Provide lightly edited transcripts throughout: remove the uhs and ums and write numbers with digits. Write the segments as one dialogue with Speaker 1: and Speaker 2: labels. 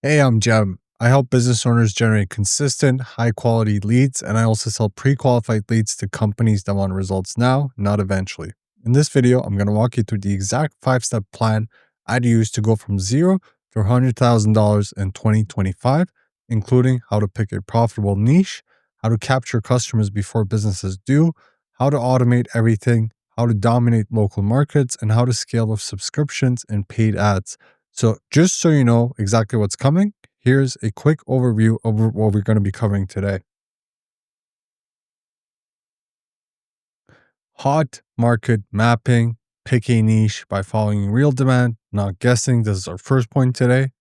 Speaker 1: Hey, I'm Jem. I help business owners generate consistent, high quality leads, and I also sell pre qualified leads to companies that want results now, not eventually. In this video, I'm going to walk you through the exact 5 step plan I'd use to go from zero to $100,000 in 2025, including how to pick a profitable niche, how to capture customers before businesses do, how to automate everything, how to dominate local markets, and how to scale with subscriptions and paid ads. So, just so you know exactly what's coming, here's a quick overview of what we're going to be covering today. Hot market mapping, pick a niche by following real demand, not guessing. This is our first point today.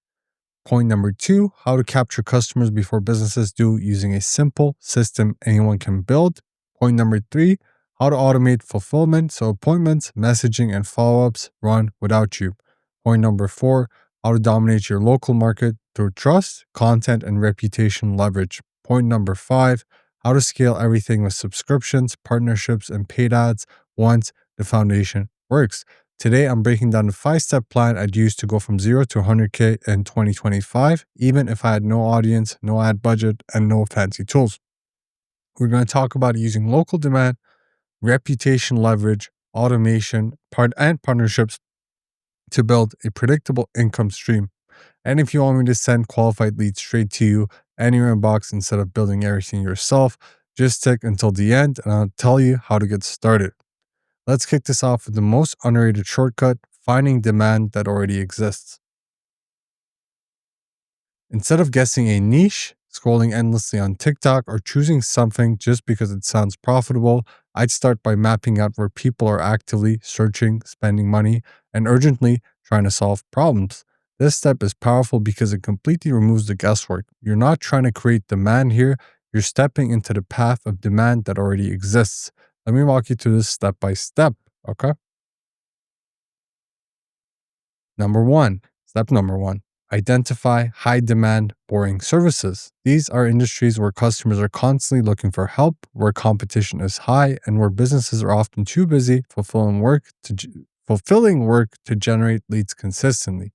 Speaker 1: Point number two, how to capture customers before businesses do using a simple system anyone can build. Point number three, how to automate fulfillment so appointments, messaging, and follow ups run without you. Point number four, how to dominate your local market through trust, content, and reputation leverage. Point number five, how to scale everything with subscriptions, partnerships, and paid ads once the foundation works. Today, I'm breaking down the 5 step plan I'd use to go from zero to 100K in 2025, even if I had no audience, no ad budget, and no fancy tools. We're going to talk about using local demand, reputation leverage, automation, and partnerships to build a predictable income stream. And if you want me to send qualified leads straight to you and your inbox instead of building everything yourself, just stick until the end and I'll tell you how to get started. Let's kick this off with the most underrated shortcut, finding demand that already exists. Instead of guessing a niche, scrolling endlessly on TikTok, or choosing something just because it sounds profitable, I'd start by mapping out where people are actively searching, spending money, and urgently trying to solve problems. This step is powerful because it completely removes the guesswork. You're not trying to create demand here, you're stepping into the path of demand that already exists. Let me walk you through this step by step, okay? Step number one, identify high demand, boring services. These are industries where customers are constantly looking for help, where competition is high, and where businesses are often too busy fulfilling work to generate leads consistently.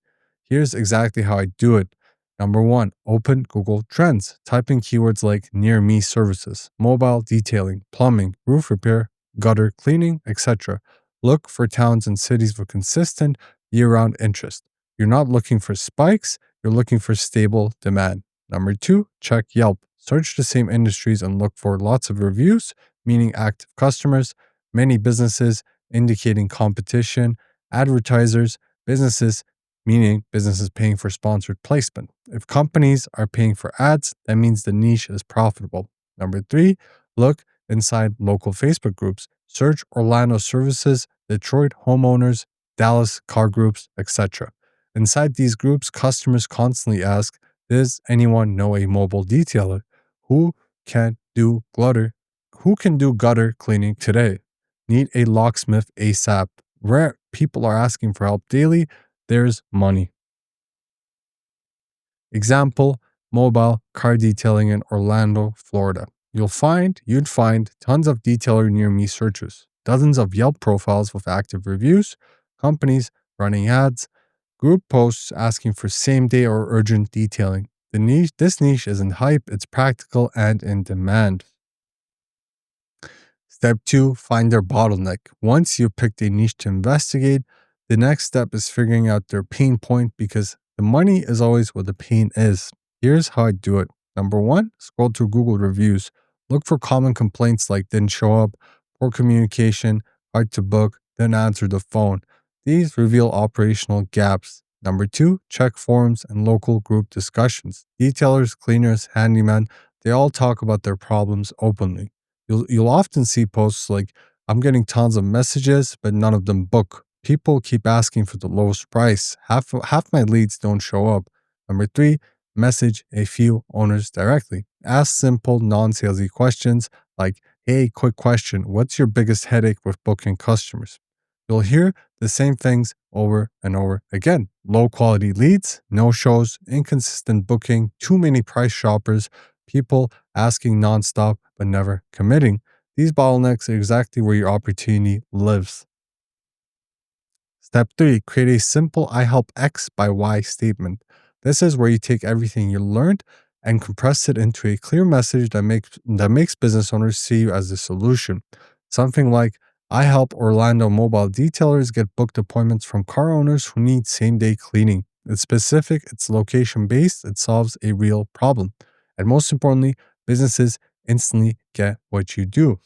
Speaker 1: Here's exactly how I do it. Number one, open Google Trends. Type in keywords like near me services, mobile detailing, plumbing, roof repair, gutter cleaning, etc. Look for towns and cities with consistent year round interest. You're not looking for spikes, you're looking for stable demand. Number two, check Yelp. Search the same industries and look for lots of reviews, meaning active customers, many businesses, indicating competition, advertisers, businesses, meaning businesses paying for sponsored placement. If companies are paying for ads, that means the niche is profitable. Number three, look inside local Facebook groups. Search Orlando services, Detroit homeowners, Dallas car groups, etc. Inside these groups, customers constantly ask, does anyone know a mobile detailer? Who can do gutter? Who can do gutter cleaning today? Need a locksmith ASAP. Where people are asking for help daily, there's money. Example, mobile car detailing in Orlando, Florida. You'd find tons of detailer near me searches, dozens of Yelp profiles with active reviews, companies running ads, group posts asking for same day or urgent detailing. This niche isn't hype, it's practical and in demand. Step two, find their bottleneck. Once you've picked a niche to investigate, the next step is figuring out their pain point because the money is always what the pain is. Here's how I do it. Number one, scroll through Google reviews. Look for common complaints like didn't show up, poor communication, hard to book, didn't answer the phone. These reveal operational gaps. Number two, check forums and local group discussions. Detailers, cleaners, handymen, they all talk about their problems openly. You'll often see posts like, I'm getting tons of messages, but none of them book. People keep asking for the lowest price. Half my leads don't show up. Number three, message a few owners directly. Ask simple, non-salesy questions like, hey, quick question. What's your biggest headache with booking customers? You'll hear the same things over and over again. Low quality leads, no shows, inconsistent booking, too many price shoppers, people asking nonstop but never committing. These bottlenecks are exactly where your opportunity lives. Step three, create a simple I help X by Y statement. This is where you take everything you learned and compress it into a clear message that makes business owners see you as the solution. Something like, I help Orlando mobile detailers get booked appointments from car owners who need same-day cleaning. It's specific, it's location-based, it solves a real problem. And most importantly, businesses instantly get what you do.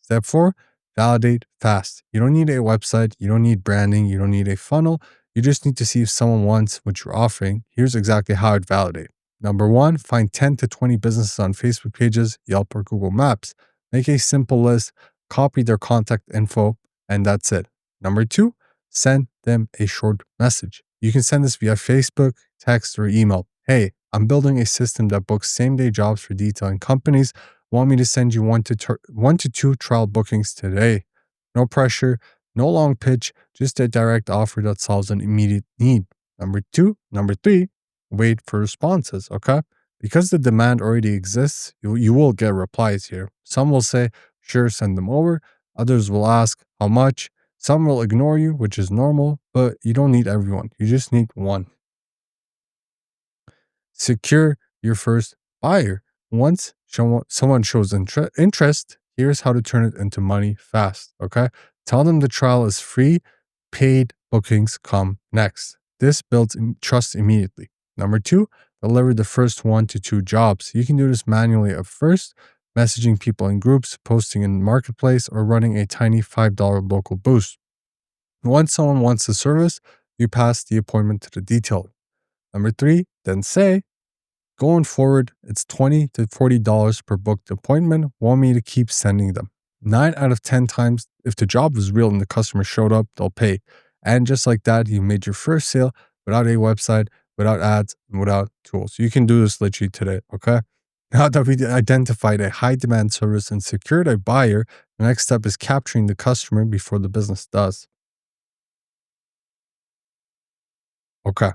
Speaker 1: Step 4, validate fast. You don't need a website, you don't need branding, you don't need a funnel. You just need to see if someone wants what you're offering. Here's exactly how I'd validate. Number 1, find 10 to 20 businesses on Facebook pages, Yelp, or Google Maps. Make a simple list, copy their contact info, and that's it. Number 2, send them a short message. You can send this via Facebook, text, or email. Hey, I'm building a system that books same-day jobs for detailing companies. Want me to send you one to two trial bookings today? No pressure, no long pitch, just a direct offer that solves an immediate need. Number three, wait for responses, okay? Because the demand already exists, you will get replies here. Some will say, sure, send them over. Others will ask, how much? Some will ignore you, which is normal, but you don't need everyone. You just need one. Secure your first buyer. Once someone shows interest, here's how to turn it into money fast. Okay. Tell them the trial is free, paid bookings come next. This builds trust immediately. Number 2, deliver the first 1 to 2 jobs. You can do this manually at first, messaging people in groups, posting in marketplace, or running a tiny $5 local boost. Once someone wants the service, you pass the appointment to the detailer. Number 3, then say, going forward, it's $20 to $40 per booked appointment. Want me to keep sending them? 9 out of 10 times, if the job was real and the customer showed up, they'll pay. And just like that, you made your first sale without a website, without ads, and without tools. You can do this literally today, okay? Now that we identified a high demand service and secured a buyer, the next step is capturing the customer before the business does. Okay.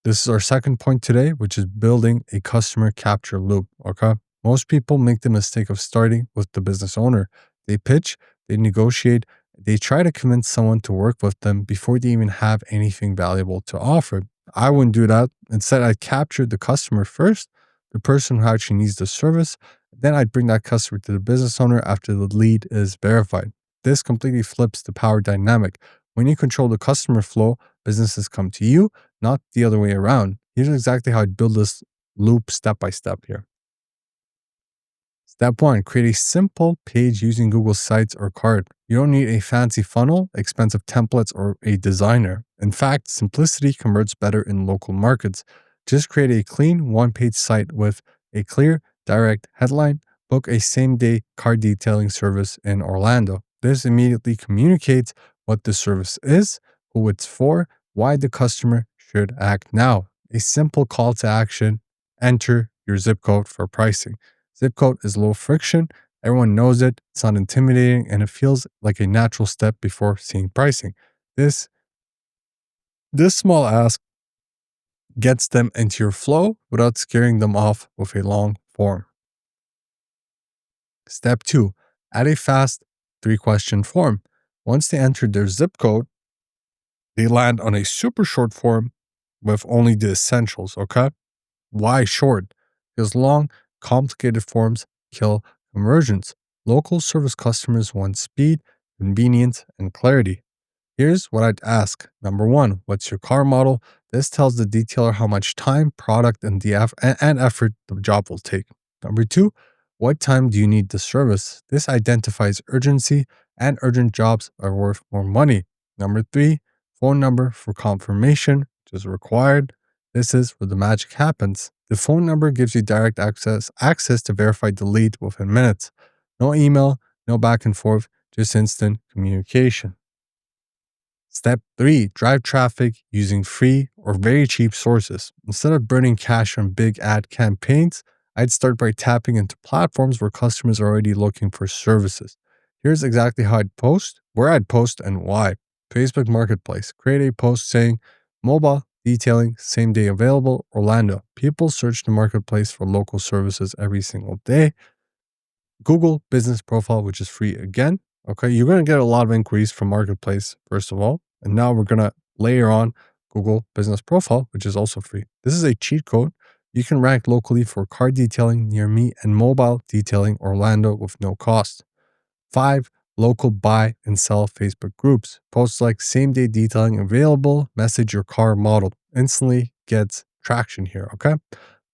Speaker 1: This is our second point today, which is building a customer capture loop. Okay. Most people make the mistake of starting with the business owner. They pitch, they negotiate, they try to convince someone to work with them before they even have anything valuable to offer. I wouldn't do that. Instead, I'd capture the customer first, the person who actually needs the service. Then I'd bring that customer to the business owner after the lead is verified. This completely flips the power dynamic. When you control the customer flow, businesses come to you, not the other way around. Here's exactly how I'd build this loop step by step here. Step 1, create a simple page using Google Sites or Cart. You don't need a fancy funnel, expensive templates, or a designer. In fact, simplicity converts better in local markets. Just create a clean one-page site with a clear, direct headline. Book a same-day car detailing service in Orlando. This immediately communicates what the service is, who it's for, why the customer should act now. A simple call to action: enter your zip code for pricing. Zip code is low friction, everyone knows it, it's not intimidating, and it feels like a natural step before seeing pricing. This, this small ask gets them into your flow without scaring them off with a long form. Step 2, add a fast 3-question form. Once they enter their zip code, they land on a super short form with only the essentials, okay? Why short? Because long, complicated forms kill conversions. Local service customers want speed, convenience, and clarity. Here's what I'd ask. Number 1, what's your car model? This tells the detailer how much time, product, and effort the job will take. Number 2, what time do you need the service? This identifies urgency, and urgent jobs are worth more money. Number 3, phone number for confirmation, which is required. This is where the magic happens. The phone number gives you direct access to verify the lead within minutes. No email, no back and forth, just instant communication. Step 3, drive traffic using free or very cheap sources. Instead of burning cash on big ad campaigns, I'd start by tapping into platforms where customers are already looking for services. Here's exactly how I'd post, where I'd post, and why. Facebook Marketplace. Create a post saying, mobile detailing, same day available, Orlando. People search the marketplace for local services every single day. Google Business Profile, which is free again. Okay, you're going to get a lot of inquiries from Marketplace, first of all. And now we're going to layer on Google Business Profile, which is also free. This is a cheat code. You can rank locally for car detailing near me and mobile detailing Orlando with no cost. 5. Local buy and sell Facebook groups. Posts like same day detailing available, message your car model. Instantly gets traction here, okay?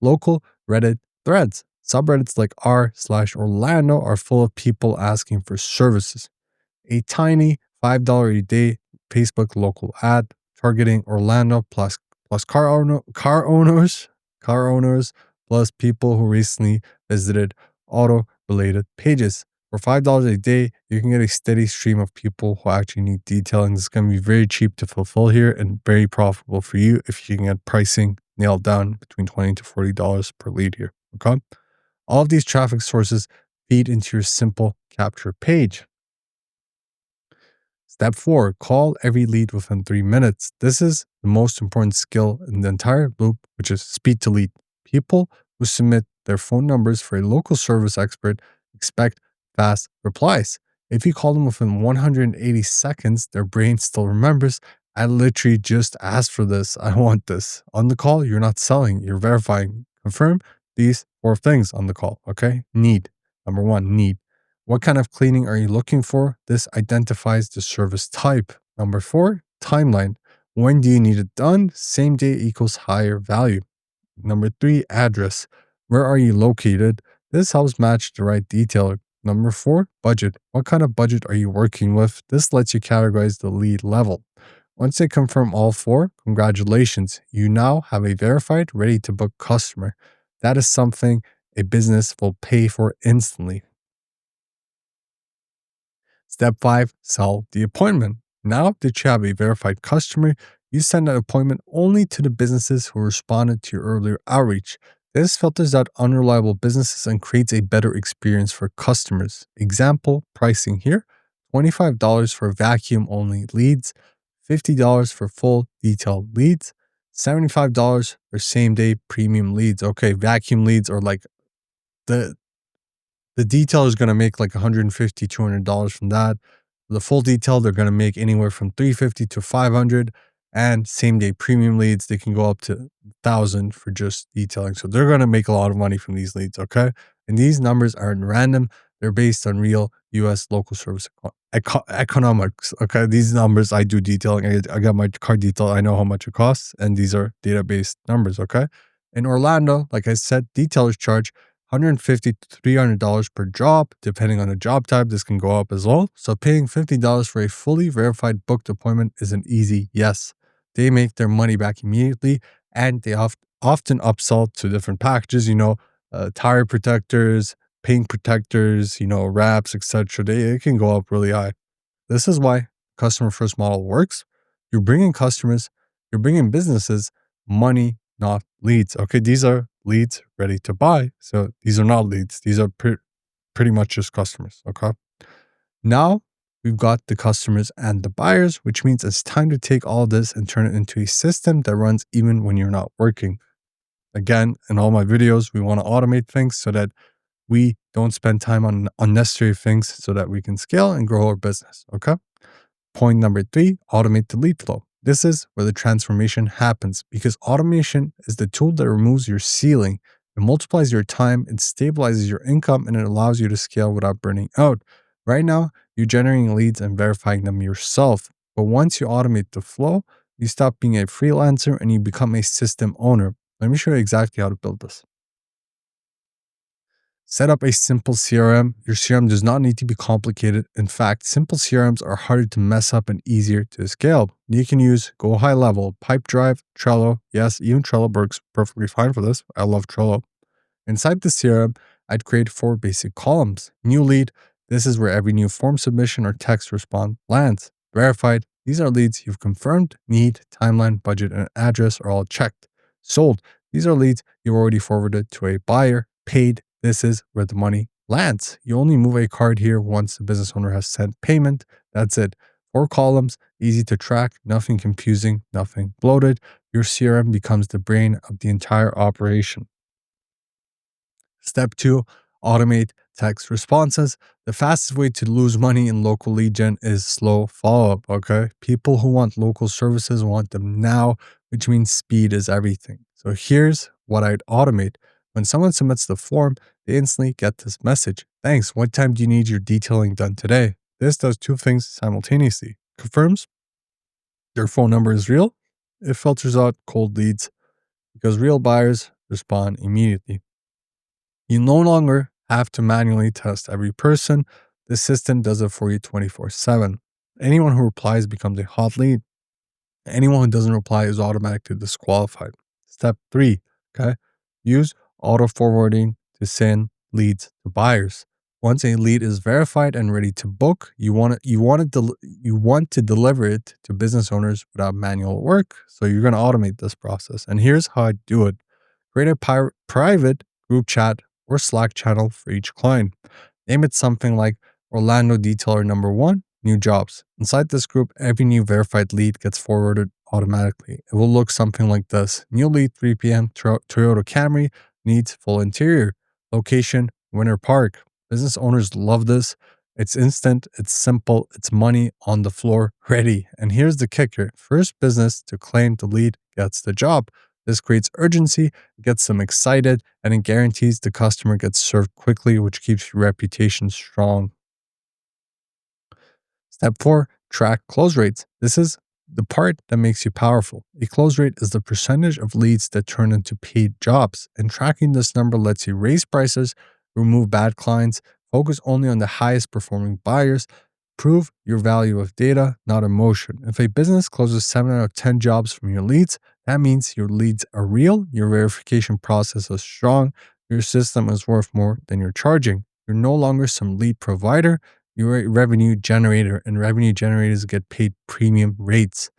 Speaker 1: Local Reddit threads. Subreddits like r/Orlando are full of people asking for services. A tiny $5 a day Facebook local ad targeting Orlando plus car owners plus people who recently visited auto related pages. For $5 a day, you can get a steady stream of people who actually need detailing. This is going to be very cheap to fulfill here and very profitable for you if you can get pricing nailed down between $20 to $40 per lead here. Okay. All of these traffic sources feed into your simple capture page. Step 4, call every lead within 3 minutes. This is the most important skill in the entire loop, which is speed to lead. People who submit their phone numbers for a local service expert expect fast replies. If you call them within 180 seconds, their brain still remembers, I literally just asked for this. I want this. On the call, you're not selling, you're verifying. Confirm these 4 things on the call, okay? Need. Number 1, need. What kind of cleaning are you looking for? This identifies the service type. Number 4, timeline. When do you need it done? Same day equals higher value. Number 3, address. Where are you located? This helps match the right detailer. Number 4, budget. What kind of budget are you working with? This lets you categorize the lead level. Once they confirm all 4, congratulations. You now have a verified, ready to book customer. That is something a business will pay for instantly. Step 5, sell the appointment. Now that you have a verified customer, you send that appointment only to the businesses who responded to your earlier outreach. This filters out unreliable businesses and creates a better experience for customers. Example pricing here, $25 for vacuum only leads, $50 for full detailed leads, $75 for same day premium leads. Okay, vacuum leads are like the the detail is going to make like $150, $200 from that. The full detail, they're going to make anywhere from $350 to $500. And same day premium leads, they can go up to $1,000 for just detailing. So they're going to make a lot of money from these leads, okay? And these numbers aren't random. They're based on real US local service economics, okay? These numbers, I do detailing. I got my car detail. I know how much it costs. And these are database numbers, okay? In Orlando, like I said, detailers charge $150 to $300 per job. Depending on the job type, this can go up as well. So paying $50 for a fully verified booked appointment is an easy yes. They make their money back immediately, and they often upsell to different packages, tire protectors, paint protectors, wraps, etc. It can go up really high. This is why customer first model works. You're bringing customers, you're bringing businesses money, not leads. Okay, these are leads ready to buy. So these are not leads. These are pretty much just customers. Okay. Now we've got the customers and the buyers, which means it's time to take all this and turn it into a system that runs even when you're not working. Again, in all my videos, we want to automate things so that we don't spend time on unnecessary things so that we can scale and grow our business. Okay. Point number 3, automate the lead flow. This is where the transformation happens because automation is the tool that removes your ceiling. It multiplies your time, it stabilizes your income, and it allows you to scale without burning out. Right now, you're generating leads and verifying them yourself. But once you automate the flow, you stop being a freelancer and you become a system owner. Let me show you exactly how to build this. Set up a simple CRM. Your CRM does not need to be complicated. In fact, simple CRMs are harder to mess up and easier to scale. You can use Go High Level, Pipedrive, Trello. Yes, even Trello works perfectly fine for this. I love Trello. Inside the CRM, I'd create 4 basic columns. New lead. This is where every new form submission or text response lands. Verified. These are leads you've confirmed. Need, timeline, budget, and address are all checked. Sold. These are leads you've already forwarded to a buyer. Paid. This is where the money lands. You only move a card here once the business owner has sent payment. That's it. 4 columns, easy to track, nothing confusing, nothing bloated. Your CRM becomes the brain of the entire operation. Step 2, automate text responses. The fastest way to lose money in local lead gen is slow follow up. Okay. People who want local services want them now, which means speed is everything. So here's what I'd automate. When someone submits the form, they instantly get this message. Thanks. What time do you need your detailing done today? This does two things simultaneously. Confirms their phone number is real. It filters out cold leads because real buyers respond immediately. You no longer have to manually test every person. The system does it for you 24/7. Anyone who replies becomes a hot lead. Anyone who doesn't reply is automatically disqualified. Step 3, okay? Use auto forwarding to send leads to buyers. Once a lead is verified and ready to book, you want to deliver it to business owners without manual work. So you're going to automate this process. And here's how I do it. Create a private group chat or Slack channel for each client. Name it something like Orlando Detailer Number 1, New Jobs. Inside this group, every new verified lead gets forwarded automatically. It will look something like this. New lead, 3 p.m., Toyota Camry, needs full interior. Location, Winter Park. Business owners love this. It's instant, it's simple, it's money on the floor, ready. And here's the kicker. First business to claim the lead gets the job. This creates urgency, gets them excited, and it guarantees the customer gets served quickly, which keeps your reputation strong. Step 4, track close rates. This is the part that makes you powerful. A close rate is the percentage of leads that turn into paid jobs, and tracking this number lets you raise prices, remove bad clients, focus only on the highest performing buyers, prove your value of data, not emotion. If a business closes 7 out of 10 jobs from your leads, that means your leads are real, your verification process is strong, your system is worth more than you're charging. You're no longer some lead provider, you're a revenue generator, and revenue generators get paid premium rates.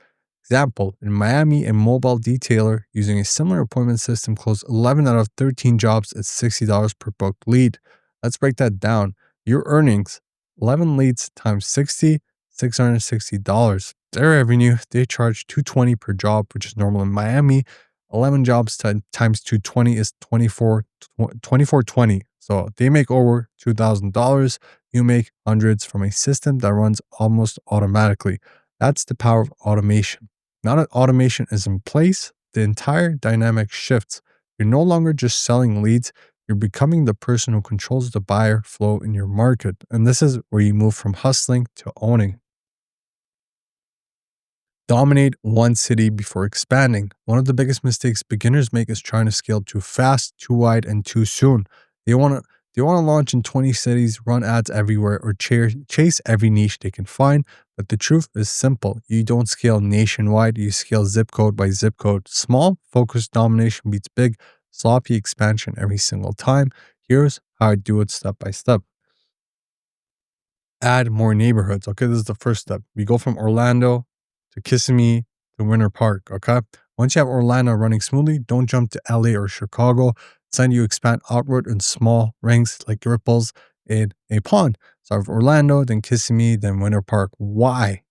Speaker 1: Example, in Miami, a mobile detailer using a similar appointment system closed 11 out of 13 jobs at $60 per booked lead. Let's break that down. Your earnings, 11 leads times 60, $660. Their revenue, they charge $220 per job, which is normal in Miami. 11 jobs times 220 is 2420. So they make over $2,000. You make hundreds from a system that runs almost automatically. That's the power of automation. Now that automation is in place, the entire dynamic shifts. You're no longer just selling leads, you're becoming the person who controls the buyer flow in your market. And this is where you move from hustling to owning. Dominate one city before expanding. One of the biggest mistakes beginners make is trying to scale too fast, too wide, and too soon. They want to launch in 20 cities, run ads everywhere, or chase every niche they can find. But the truth is simple. You don't scale nationwide, you scale zip code by zip code. Small, focused domination beats big, sloppy expansion every single time. Here's how I do it step by step. Add more neighborhoods. Okay, this is the first step. We go from Orlando to Kissimmee to Winter Park. Okay, once you have Orlando running smoothly, don't jump to LA or Chicago. Instead, you expand outward in small rings like ripples in a pond. So, if Orlando, then Kissimmee, then Winter Park. Why?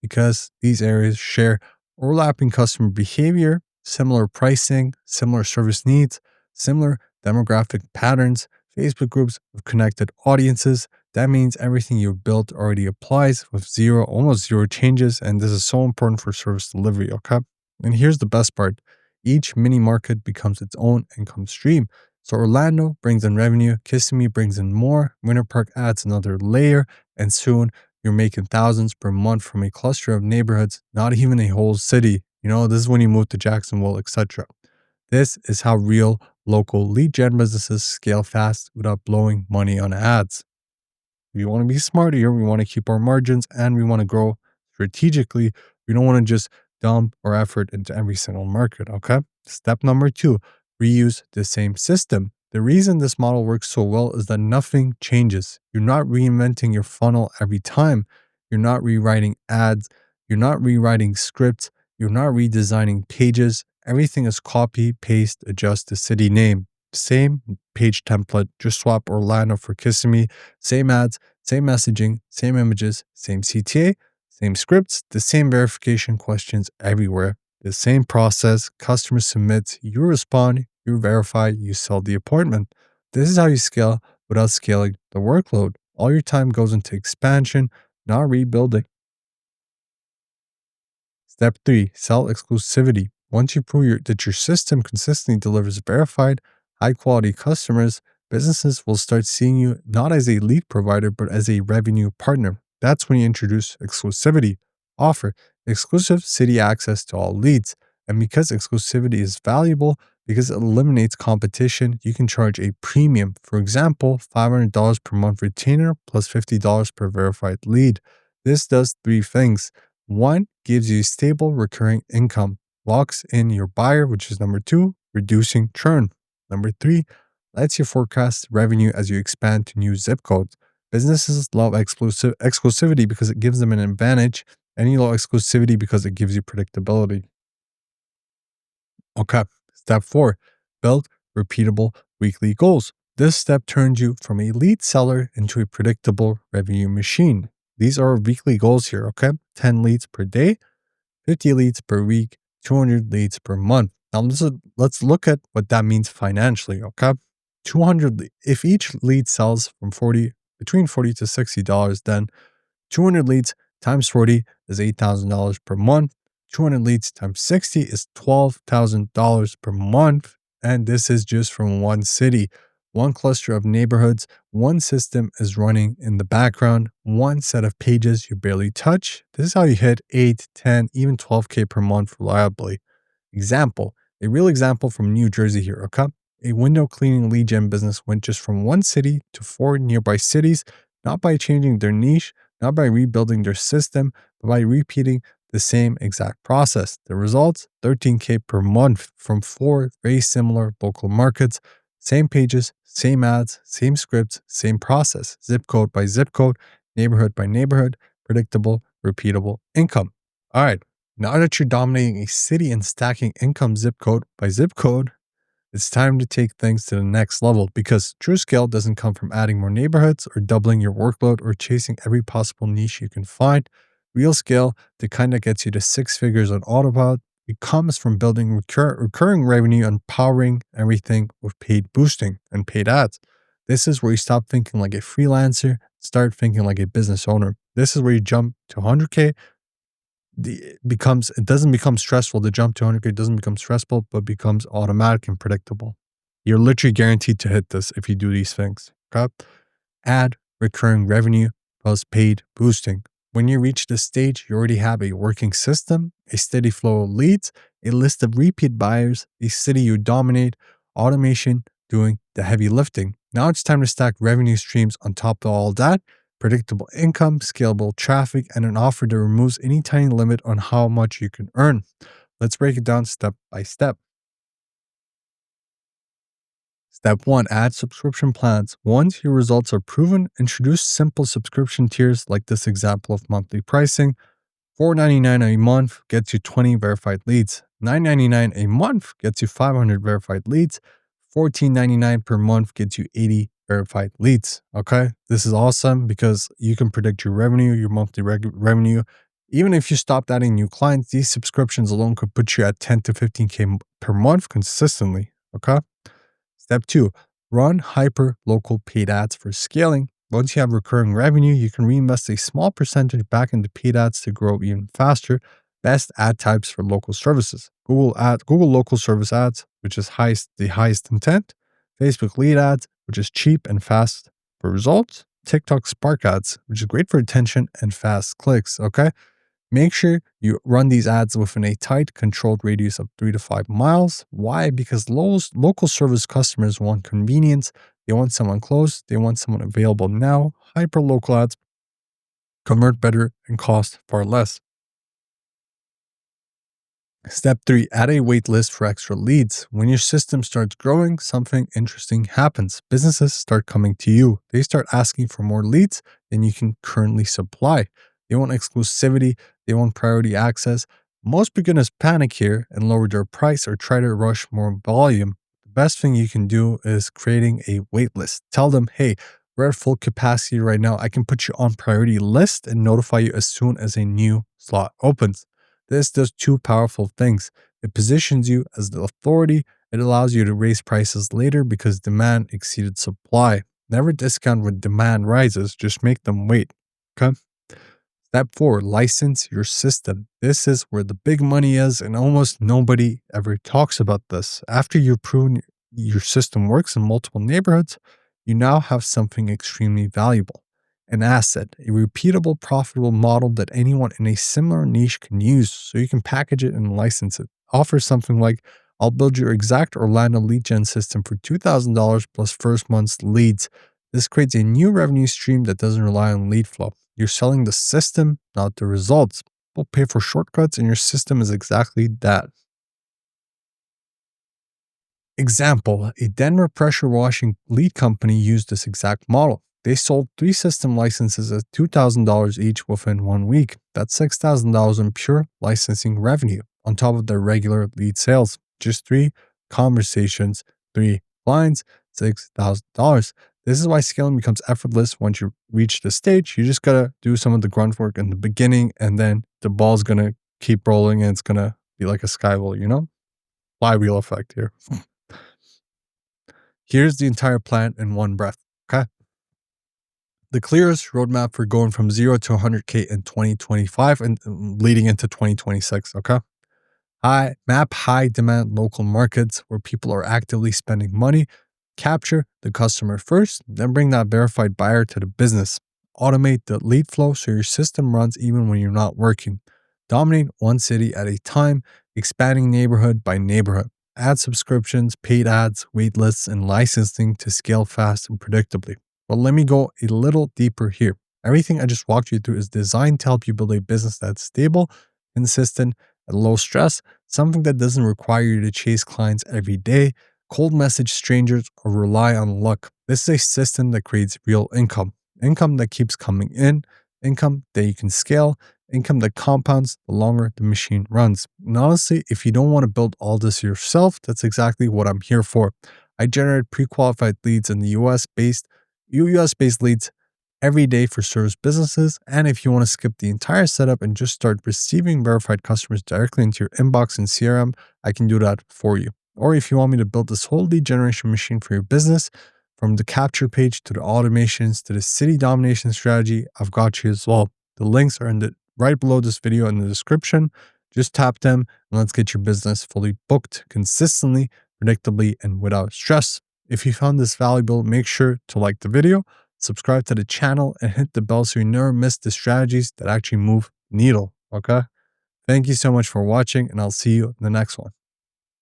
Speaker 1: Because these areas share overlapping customer behavior, similar pricing, similar service needs, similar demographic patterns, Facebook groups with connected audiences. That means everything you've built already applies with almost zero changes. And this is so important for service delivery. Okay. And here's the best part. Each mini market becomes its own income stream. So Orlando brings in revenue, Kissimmee brings in more, Winter Park adds another layer, and soon you're making thousands per month from a cluster of neighborhoods, not even a whole city. This is when you move to Jacksonville, etc. This is how real local lead gen businesses scale fast without blowing money on ads. We want to be smart here. We want to keep our margins and we want to grow strategically. We don't want to just dump our effort into every single market. Okay. Step number 2, reuse the same system. The reason this model works so well is that nothing changes. You're not reinventing your funnel every time. You're not rewriting ads. You're not rewriting scripts. You're not redesigning pages. Everything is copy, paste, adjust the city name. Same page template, just swap Orlando for Kissimmee. Same ads, same messaging, same images, same CTA, same scripts, the same verification questions everywhere. The same process, customer submits, you respond, you verify, you sell the appointment. This is how you scale without scaling the workload. All your time goes into expansion, not rebuilding. Step 3, sell exclusivity. Once you prove that your system consistently delivers verified, high quality customers, businesses will start seeing you not as a lead provider, but as a revenue partner. That's when you introduce exclusivity. Offer exclusive city access to all leads. And because exclusivity is valuable, because it eliminates competition, you can charge a premium. For example, $500 per month retainer plus $50 per verified lead. This does three things. One, gives you stable recurring income, locks in your buyer, which is number two, reducing churn. Number three, lets you forecast revenue as you expand to new zip codes. Businesses love exclusivity because it gives them an advantage, and you love exclusivity because it gives you predictability. Okay, step 4, build repeatable weekly goals. This step turns you from a lead seller into a predictable revenue machine. These are weekly goals here, okay? 10 leads per day, 50 leads per week, 200 leads per month. Now, let's look at what that means financially, okay? 200, if each lead sells from 40, between 40 to $60, then 200 leads times 40 is $8,000 per month. 200 leads times 60 is $12,000 per month. And this is just from one city, one cluster of neighborhoods. One system is running in the background, one set of pages you barely touch. This is how you hit 8, 10, even 12K per month reliably. Example, a real example from New Jersey here, okay? A window cleaning lead gen business went just from one city to 4 nearby cities, not by changing their niche, not by rebuilding their system, but by repeating the same exact process. The results, 13K per month from 4 very similar local markets, same pages, same ads, same scripts, same process, zip code by zip code, neighborhood by neighborhood, predictable, repeatable income. All right, now that you're dominating a city and stacking income zip code by zip code, it's time to take things to the next level because true scale doesn't come from adding more neighborhoods or doubling your workload or chasing every possible niche you can find. Real scale, the kind that gets you to 6 figures on autopilot, it comes from building recurring revenue and powering everything with paid boosting and paid ads. This is where you stop thinking like a freelancer, start thinking like a business owner. This is where you jump to 100K. It doesn't become stressful. The jump to 100K doesn't become stressful, but becomes automatic and predictable. You're literally guaranteed to hit this if you do these things. Okay? Add recurring revenue plus paid boosting. When you reach this stage, you already have a working system, a steady flow of leads, a list of repeat buyers, a city you dominate, automation doing the heavy lifting. Now it's time to stack revenue streams on top of all that, predictable income, scalable traffic, and an offer that removes any tiny limit on how much you can earn. Let's break it down step by step. Step 1, add subscription plans. Once your results are proven, introduce simple subscription tiers like this example of monthly pricing. $4.99 a month gets you 20 verified leads. $9.99 a month gets you 500 verified leads. $14.99 per month gets you 80 verified leads. Okay. This is awesome because you can predict your revenue, your monthly revenue. Even if you stopped adding new clients, these subscriptions alone could put you at 10 to 15K per month consistently. Okay. Step 2, run hyper local paid ads for scaling. Once you have recurring revenue, you can reinvest a small percentage back into paid ads to grow even faster. Best ad types for local services. Google local service ads, which is the highest intent. Facebook lead ads, which is cheap and fast for results. TikTok Spark ads, which is great for attention and fast clicks. Okay. Make sure you run these ads within a tight, controlled radius of 3 to 5 miles. Why? Because local service customers want convenience. They want someone close. They want someone available now. Hyper-local ads convert better and cost far less. Step 3, add a wait list for extra leads. When your system starts growing, something interesting happens. Businesses start coming to you. They start asking for more leads than you can currently supply. They want exclusivity. They want priority access. Most beginners panic here and lower their price or try to rush more volume. The best thing you can do is creating a wait list. Tell them, hey, we're at full capacity right now. I can put you on priority list and notify you as soon as a new slot opens. This does two powerful things. It positions you as the authority. It allows you to raise prices later because demand exceeded supply. Never discount when demand rises, just make them wait. Okay. Step 4, license your system. This is where the big money is, and almost nobody ever talks about this. After you've proven your system works in multiple neighborhoods, you now have something extremely valuable, an asset, a repeatable, profitable model that anyone in a similar niche can use. So you can package it and license it. Offer something like, I'll build your exact Orlando lead gen system for $2,000 plus first month's leads. This creates a new revenue stream that doesn't rely on lead flow. You're selling the system, not the results. People pay for shortcuts, and your system is exactly that. Example, a Denver pressure washing lead company used this exact model. They sold 3 system licenses at $2,000 each within 1 week. That's $6,000 in pure licensing revenue on top of their regular lead sales. Just 3 conversations, 3 lines, $6,000. This is why scaling becomes effortless once you reach the stage. You just gotta do some of the grunt work in the beginning, and then the ball's gonna keep rolling and it's gonna be like a skywall, flywheel effect here. Here's the entire plan in one breath. Okay. The clearest roadmap for going from 0 to 100K in 2025 and leading into 2026. Okay. Map high demand local markets where people are actively spending money. Capture the customer first, then bring that verified buyer to the business. Automate the lead flow so your system runs even when you're not working. Dominate one city at a time, expanding neighborhood by neighborhood. Add subscriptions, paid ads, wait lists, and licensing to scale fast and predictably. But let me go a little deeper here. Everything I just walked you through is designed to help you build a business that's stable, consistent, and low stress, something that doesn't require you to chase clients every day, cold message strangers, or rely on luck. This is a system that creates real income that keeps coming in, income that you can scale, income that compounds the longer the machine runs. And honestly, if you don't want to build all this yourself, that's exactly what I'm here for. I generate pre-qualified leads in the US-based leads every day for service businesses. And if you want to skip the entire setup and just start receiving verified customers directly into your inbox and CRM, I can do that for you. Or if you want me to build this whole lead generation machine for your business, from the capture page to the automations to the city domination strategy, I've got you as well. The links are right below this video in the description. Just tap them and let's get your business fully booked consistently, predictably, and without stress. If you found this valuable, make sure to like the video, subscribe to the channel, and hit the bell so you never miss the strategies that actually move the needle. Okay? Thank you so much for watching, and I'll see you in the next one.